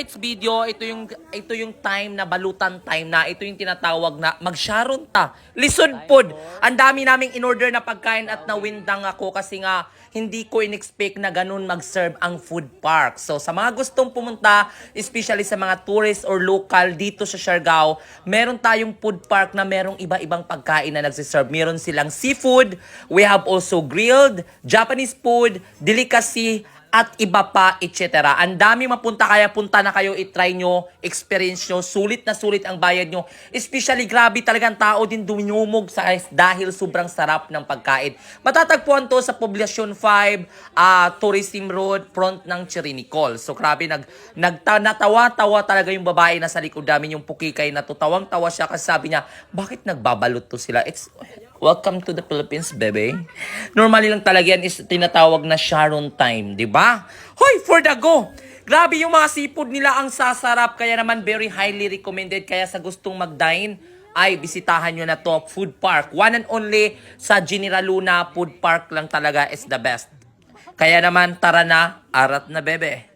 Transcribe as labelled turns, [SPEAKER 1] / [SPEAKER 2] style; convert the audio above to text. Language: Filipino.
[SPEAKER 1] tonight's video, ito yung time na balutan time na, ito yung tinatawag na mag-sharon ta. Lisod pod. Ang dami naming in-order na pagkain at nawindang ako kasi nga hindi ko in-expect na ganun mag-serve ang food park. So sa mga gustong pumunta, especially sa mga tourist or local dito sa Siargao, meron tayong food park na merong iba-ibang pagkain na nagsiserve. Meron silang seafood, we have also grilled, Japanese food, delicacy, at iba pa, etc. Ang dami mapunta, kaya punta na kayo, itry nyo, experience nyo, sulit na sulit ang bayad nyo. Especially, grabe talagang tao din dumumog sa dahil sobrang sarap ng pagkain. Matatagpuan to sa Poblacion 5, Tourism Road, front ng Chirinicol. So, grabe, natawa-tawa talaga yung babae na sa likod namin, yung pukikay na to. Tawang-tawa siya kasi sabi niya, bakit nagbabalot to sila? Welcome to the Philippines, baby. Normally lang talaga yan is tinatawag na Sharon time, di ba? Hoy, for the go! Grabe yung mga seafood nila, ang sasarap. Kaya naman very highly recommended. Kaya sa gustong mag-dine, ay bisitahan nyo na to, food park. One and only sa General Luna Food Park lang talaga is the best. Kaya naman, tara na, arat na, bebe.